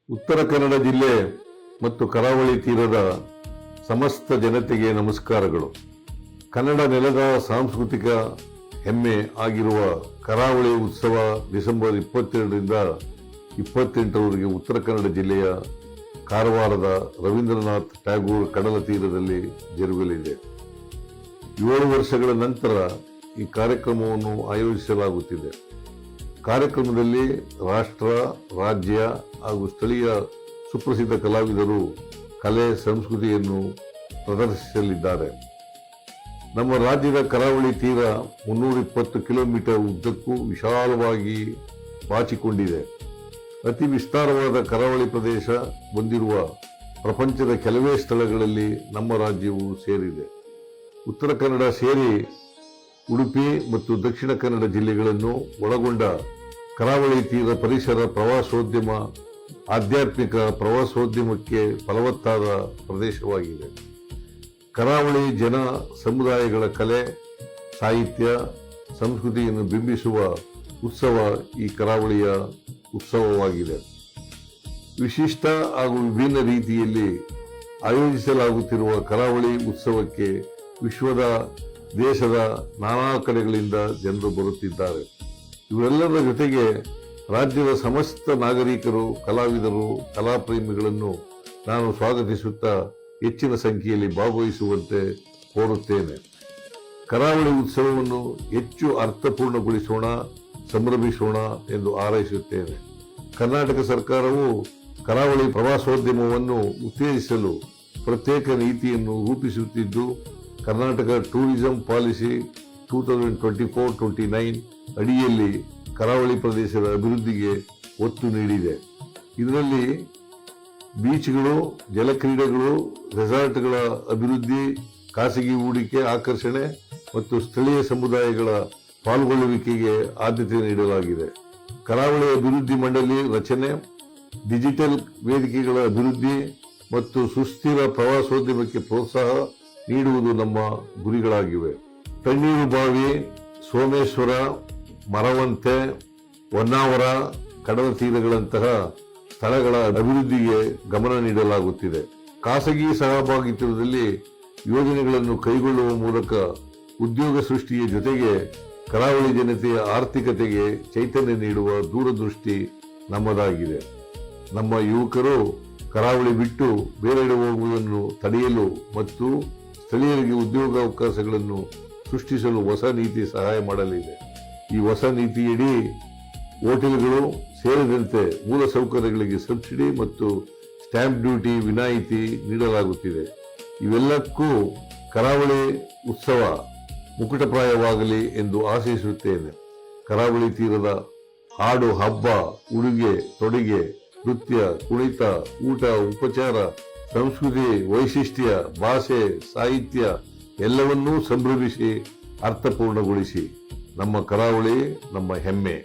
ಉತ್ತರ ಕನ್ನಡ ಜಿಲ್ಲೆ ಮತ್ತು ಕರಾವಳಿ ತೀರದ ಸಮಸ್ತ ಜನತೆಗೆ ನಮಸ್ಕಾರಗಳು. ಕನ್ನಡ ನೆಲದ ಸಾಂಸ್ಕೃತಿಕ ಹೆಮ್ಮೆ ಆಗಿರುವ ಕರಾವಳಿ ಉತ್ಸವ ಡಿಸೆಂಬರ್ 22ರಿಂದ 28ರವರೆಗೆ ಉತ್ತರ ಕನ್ನಡ ಜಿಲ್ಲೆಯ ಕಾರವಾರದ ರವೀಂದ್ರನಾಥ್ ಟ್ಯಾಗೋರ್ ಕಡಲ ತೀರದಲ್ಲಿ ಜರುಗಲಿದೆ. 7 ವರ್ಷಗಳ ನಂತರ ಈ ಕಾರ್ಯಕ್ರಮವನ್ನು ಆಯೋಜಿಸಲಾಗುತ್ತಿದೆ. ಕಾರ್ಯಕ್ರಮದಲ್ಲಿ ರಾಷ್ಟ್ರ, ರಾಜ್ಯ ಹಾಗೂ ಸ್ಥಳೀಯ ಸುಪ್ರಸಿದ್ಧ ಕಲಾವಿದರು ಕಲೆ ಸಂಸ್ಕೃತಿಯನ್ನು ಪ್ರದರ್ಶಿಸಲಿದ್ದಾರೆ. ನಮ್ಮ ರಾಜ್ಯದ ಕರಾವಳಿ ತೀರ 320 ಕಿಲೋಮೀಟರ್ ಉದ್ದಕ್ಕೂ ವಿಶಾಲವಾಗಿ ಬಾಚಿಕೊಂಡಿದೆ. ಅತಿ ವಿಸ್ತಾರವಾದ ಕರಾವಳಿ ಪ್ರದೇಶ ಹೊಂದಿರುವ ಪ್ರಪಂಚದ ಕೆಲವೇ ಸ್ಥಳಗಳಲ್ಲಿ ನಮ್ಮ ರಾಜ್ಯವು ಸೇರಿದೆ. ಉತ್ತರ ಕನ್ನಡ ಸೇರಿ ಉಡುಪಿ ಮತ್ತು ದಕ್ಷಿಣ ಕನ್ನಡ ಜಿಲ್ಲೆಗಳನ್ನು ಒಳಗೊಂಡ ಕರಾವಳಿ ತೀರ ಪರಿಸರ ಪ್ರವಾಸೋದ್ಯಮ, ಆಧ್ಯಾತ್ಮಿಕ ಪ್ರವಾಸೋದ್ಯಮಕ್ಕೆ ಫಲವತ್ತಾದ ಪ್ರದೇಶವಾಗಿದೆ. ಕರಾವಳಿ ಜನ ಸಮುದಾಯಗಳ ಕಲೆ, ಸಾಹಿತ್ಯ, ಸಂಸ್ಕೃತಿಯನ್ನು ಬಿಂಬಿಸುವ ಉತ್ಸವ ಈ ಕರಾವಳಿಯ ಉತ್ಸವವಾಗಿದೆ. ವಿಶಿಷ್ಟ ಹಾಗೂ ವಿಭಿನ್ನ ರೀತಿಯಲ್ಲಿ ಆಯೋಜಿಸಲಾಗುತ್ತಿರುವ ಕರಾವಳಿ ಉತ್ಸವಕ್ಕೆ ವಿಶ್ವದ ದೇಶದ ನಾನಾ ಕಡೆಗಳಿಂದ ಜನರು ಬರುತ್ತಿದ್ದಾರೆ. ಇವರೆಲ್ಲರ ಜೊತೆಗೆ ರಾಜ್ಯದ ಸಮಸ್ತ ನಾಗರಿಕರು, ಕಲಾವಿದರು, ಕಲಾಪ್ರೇಮಿಗಳನ್ನು ನಾನು ಸ್ವಾಗತಿಸುತ್ತಾ ಹೆಚ್ಚಿನ ಸಂಖ್ಯೆಯಲ್ಲಿ ಭಾಗವಹಿಸುವಂತೆ ಕೋರುತ್ತೇನೆ. ಕರಾವಳಿ ಉತ್ಸವವನ್ನು ಹೆಚ್ಚು ಅರ್ಥಪೂರ್ಣಗೊಳಿಸೋಣ, ಸಂಭ್ರಮಿಸೋಣ ಎಂದು ಹಾರೈಸುತ್ತೇನೆ. ಕರ್ನಾಟಕ ಸರ್ಕಾರವು ಕರಾವಳಿ ಪ್ರವಾಸೋದ್ಯಮವನ್ನು ಉತ್ತೇಜಿಸಲು ಪ್ರತ್ಯೇಕ ನೀತಿಯನ್ನು ರೂಪಿಸುತ್ತಿದ್ದು, ಕರ್ನಾಟಕ ಟೂರಿಸಂ ಪಾಲಿಸಿ 2024-29 ಅಡಿಯಲ್ಲಿ ಕರಾವಳಿ ಪ್ರದೇಶದ ಅಭಿವೃದ್ಧಿಗೆ ಒತ್ತು ನೀಡಿದೆ. ಇದರಲ್ಲಿ ಬೀಚ್ಗಳು, ಜಲಕ್ರೀಡೆಗಳು, ರೆಸಾರ್ಟ್ಗಳ ಅಭಿವೃದ್ಧಿ, ಖಾಸಗಿ ಹೂಡಿಕೆ ಆಕರ್ಷಣೆ ಮತ್ತು ಸ್ಥಳೀಯ ಸಮುದಾಯಗಳ ಪಾಲ್ಗೊಳ್ಳುವಿಕೆಗೆ ಆದ್ಯತೆ ನೀಡಲಾಗಿದೆ. ಕರಾವಳಿ ಅಭಿವೃದ್ಧಿ ಮಂಡಳಿ ರಚನೆ, ಡಿಜಿಟಲ್ ವೇದಿಕೆಗಳ ಅಭಿವೃದ್ಧಿ ಮತ್ತು ಸುಸ್ಥಿರ ಪ್ರವಾಸೋದ್ಯಮಕ್ಕೆ ಪ್ರೋತ್ಸಾಹ ನೀಡುವುದು ನಮ್ಮ ಗುರಿಗಳಾಗಿವೆ. ತಣ್ಣೀರು ಬಾವಿ, ಸೋಮೇಶ್ವರ, ಮರವಂತೆ, ಹೊನ್ನಾವರ ಕಡಲ ತೀರಗಳಂತಹ ಸ್ಥಳಗಳ ಅಭಿವೃದ್ಧಿಗೆ ಗಮನ ನೀಡಲಾಗುತ್ತಿದೆ. ಖಾಸಗಿ ಸಹಭಾಗಿತ್ವದಲ್ಲಿ ಯೋಜನೆಗಳನ್ನು ಕೈಗೊಳ್ಳುವ ಮೂಲಕ ಉದ್ಯೋಗ ಸೃಷ್ಟಿಯ ಜೊತೆಗೆ ಕರಾವಳಿ ಜನತೆಯ ಆರ್ಥಿಕತೆಗೆ ಚೈತನ್ಯ ನೀಡುವ ದೂರದೃಷ್ಟಿ ನಮ್ಮದಾಗಿದೆ. ನಮ್ಮ ಯುವಕರು ಕರಾವಳಿ ಬಿಟ್ಟು ಬೇರೆಡೆ ಹೋಗುವುದನ್ನು ತಡೆಯಲು ಮತ್ತು ಸ್ಥಳೀಯರಿಗೆ ಉದ್ಯೋಗಾವಕಾಶಗಳನ್ನು ಸೃಷ್ಟಿಸಲು ಹೊಸ ನೀತಿ ಸಹಾಯ ಮಾಡಲಿದೆ. ಈ ಹೊಸ ನೀತಿಯಡಿ ಹೋಟೆಲ್ಗಳು ಸೇರಿದಂತೆ ಮೂಲಸೌಕರ್ಯಗಳಿಗೆ ಸಬ್ಸಿಡಿ ಮತ್ತು ಸ್ಟ್ಯಾಂಪ್ ಡ್ಯೂಟಿ ವಿನಾಯಿತಿ ನೀಡಲಾಗುತ್ತಿದೆ. ಇವೆಲ್ಲಕ್ಕೂ ಕರಾವಳಿ ಉತ್ಸವ ಮುಕುಟಪ್ರಾಯವಾಗಲಿ ಎಂದು ಆಶಿಸುತ್ತೇನೆ. ಕರಾವಳಿ ತೀರದ ಹಾಡು, ಹಬ್ಬ, ಉಡುಗೆ ತೊಡುಗೆ, ನೃತ್ಯ, ಕುಣಿತ, ಊಟ, ಉಪಚಾರ, ಸಂಸ್ಕೃತಿ, ವೈಶಿಷ್ಟ್ಯ, ಭಾಷೆ, ಸಾಹಿತ್ಯ ಎಲ್ಲವನ್ನೂ ಸಂಭ್ರಮಿಸಿ ಅರ್ಥಪೂರ್ಣಗೊಳಿಸಿ. ನಮ್ಮ ಕರಾವಳಿ ನಮ್ಮ ಹೆಮ್ಮೆ.